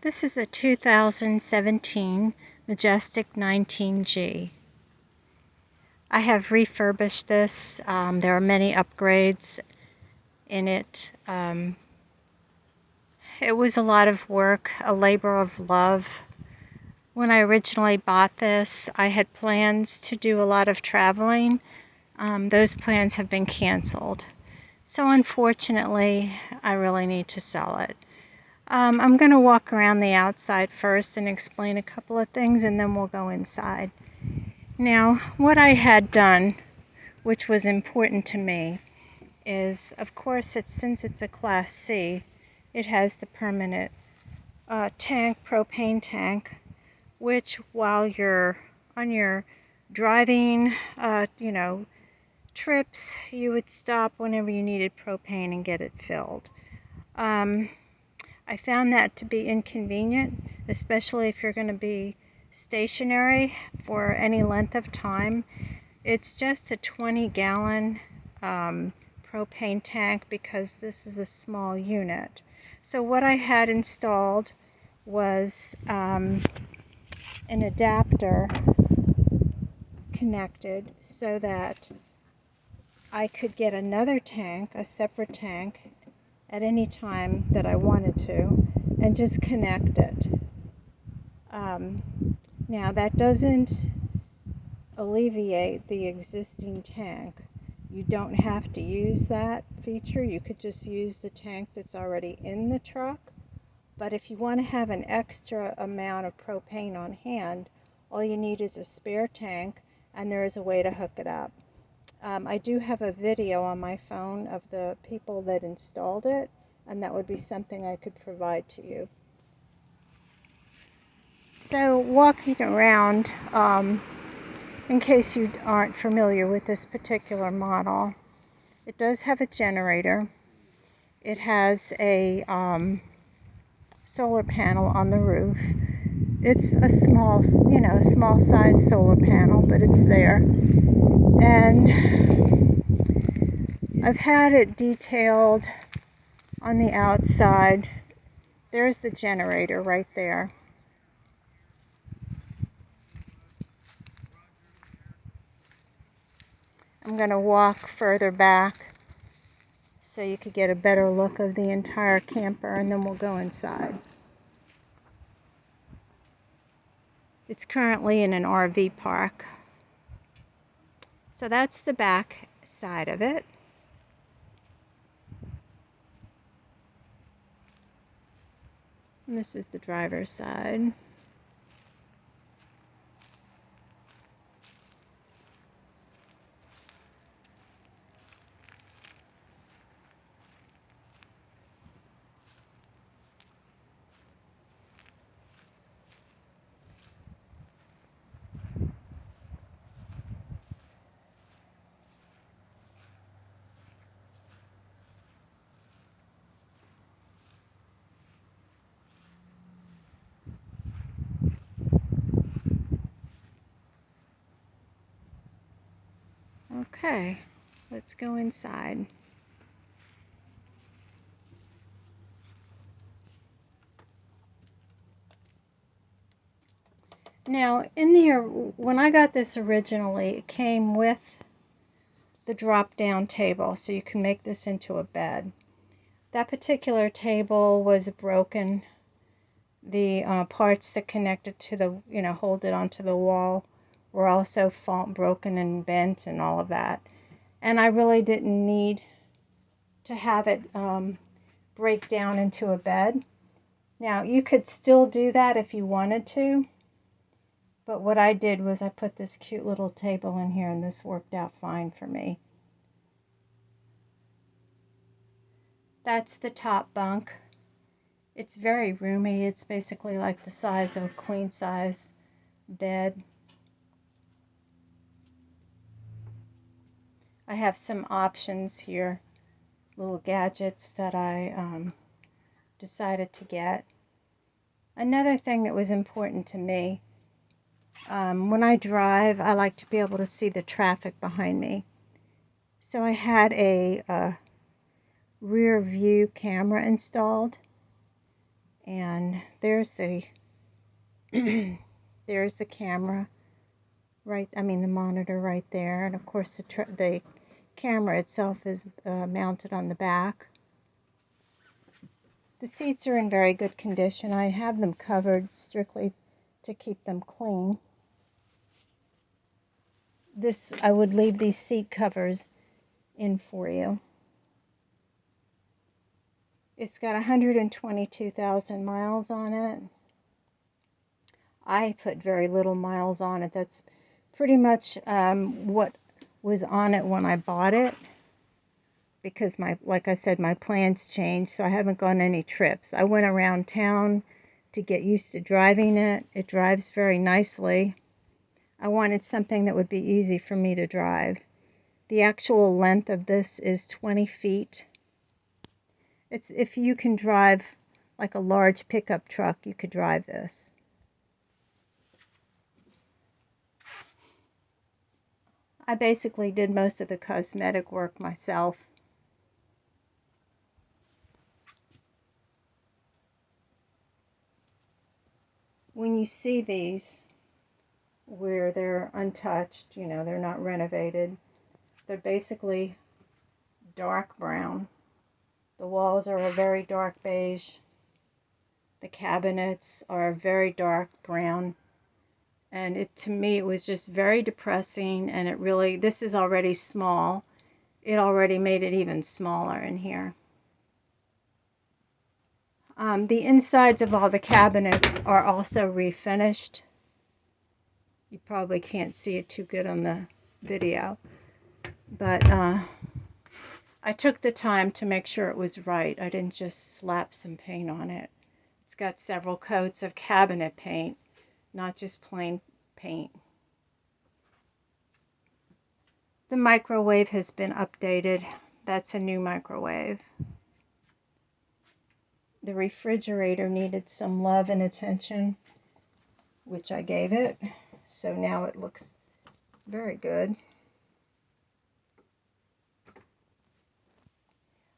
This is a 2017 Majestic 19G. I have refurbished this. There are many upgrades in it. It was a lot of work, a labor of love. When I originally bought this, I had plans to do a lot of traveling. Those plans have been canceled. So unfortunately, I really need to sell it. I'm going to walk around the outside first and explain a couple of things, and then we'll go inside. Now, what I had done, which was important to me, is, of course, since it's a Class C, it has the permanent propane tank, which while you're on your driving, trips, you would stop whenever you needed propane and get it filled. I found that to be inconvenient, especially if you're going to be stationary for any length of time. It's just a 20-gallon propane tank because this is a small unit. So what I had installed was an adapter connected so that I could get another tank, a separate tank, at any time that I wanted to, and just connect it. Now that doesn't alleviate the existing tank. You don't have to use that feature. You could just use the tank that's already in the truck. But if you want to have an extra amount of propane on hand, all you need is a spare tank, and there is a way to hook it up. I do have a video on my phone of the people that installed it, and that would be something I could provide to you. So walking around, in case you aren't familiar with this particular model, it does have a generator. It has a solar panel on the roof. It's a small size solar panel, but it's there. And I've had it detailed on the outside. There's the generator right there. I'm going to walk further back so you could get a better look of the entire camper, and then we'll go inside. It's currently in an RV park. So that's the back side of it. And this is the driver's side. Okay, let's go inside. Now, when I got this originally, it came with the drop-down table, so you can make this into a bed. That particular table was broken. The parts that connected to the, hold it onto the wall were also broken and bent and all of that. And I really didn't need to have it break down into a bed. Now, you could still do that if you wanted to, but what I did was I put this cute little table in here, and this worked out fine for me. That's the top bunk. It's very roomy. It's basically like the size of a queen size bed. I have some options here, little gadgets that I decided to get. Another thing that was important to me, when I drive, I like to be able to see the traffic behind me. So I had a rear view camera installed, And there's the there's the camera right, I mean the monitor right there, and of course the camera itself is mounted on the back. The seats are in very good condition. I have them covered strictly to keep them clean. I would leave these seat covers in for you. It's got 122,000 miles on it. I put very little miles on it. That's pretty much what was on it when I bought it, because like I said, my plans changed, so I haven't gone any trips. I went around town to get used to driving it. It drives very nicely. I wanted something that would be easy for me to drive. The actual length of this is 20 feet. If you can drive like a large pickup truck, you could drive this. I basically did most of the cosmetic work myself. When you see these where they're untouched, you know, they're not renovated, they're basically dark brown. The walls are a very dark beige. The cabinets are very dark brown. And to me, it was just very depressing, and this is already small. It already made it even smaller in here. The insides of all the cabinets are also refinished. You probably can't see it too good on the video, but I took the time to make sure it was right. I didn't just slap some paint on it. It's got several coats of cabinet paint, not just plain paint. The microwave has been updated. That's a new microwave. The refrigerator needed some love and attention, which I gave it. So now it looks very good.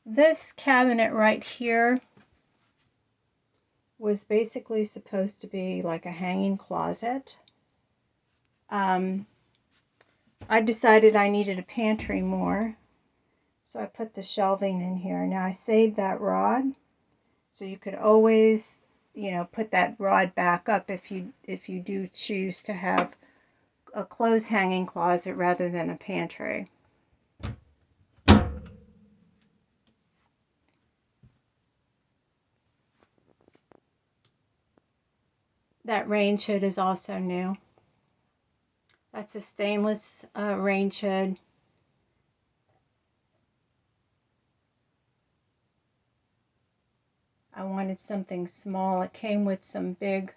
This cabinet right here was basically supposed to be like a hanging closet. I decided I needed a pantry more, so I put the shelving in here. Now I saved that rod, so you could always, you know, put that rod back up if you do choose to have a clothes hanging closet rather than a pantry. That range hood is also new. That's a stainless range hood. I wanted something small. It came with some big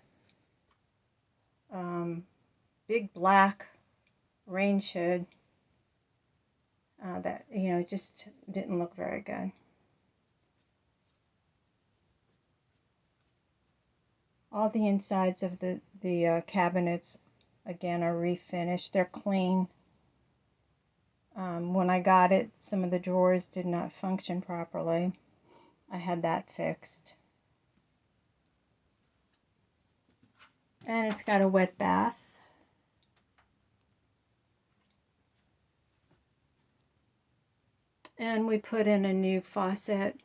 black range hood that, you know, just didn't look very good. All the insides of the cabinets, again, are refinished. They're clean. When I got it, some of the drawers did not function properly. I had that fixed. And it's got a wet bath. And we put in a new faucet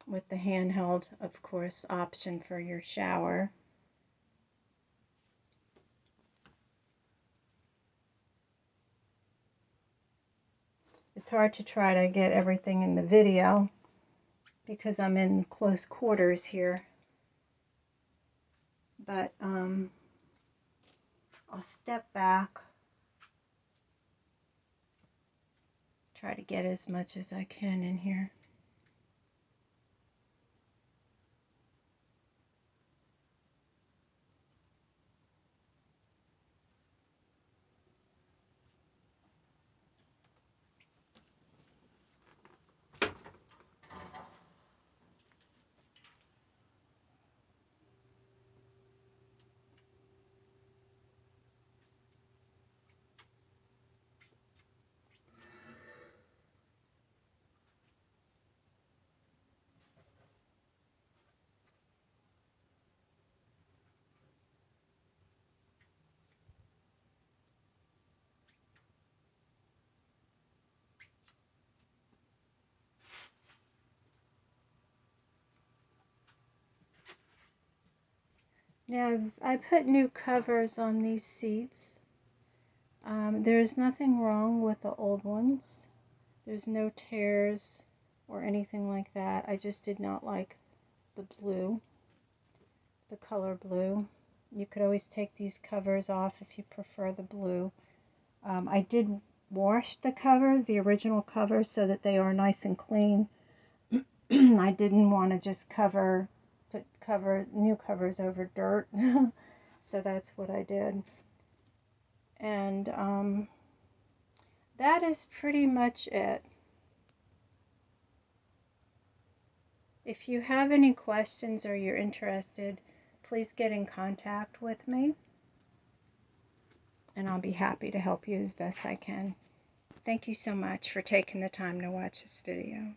with the handheld, of course, option for your shower. It's hard to try to get everything in the video because I'm in close quarters here. But I'll step back, try to get as much as I can in here. Now, I put new covers on these seats. There's nothing wrong with the old ones. There's no tears or anything like that. I just did not like the blue, the color blue. You could always take these covers off if you prefer the blue. I did wash the covers, the original covers, so that they are nice and clean. I didn't want to just put new covers over dirt. So that's what I did. And that is pretty much it. If you have any questions or you're interested, please get in contact with me, and I'll be happy to help you as best I can. Thank you so much for taking the time to watch this video.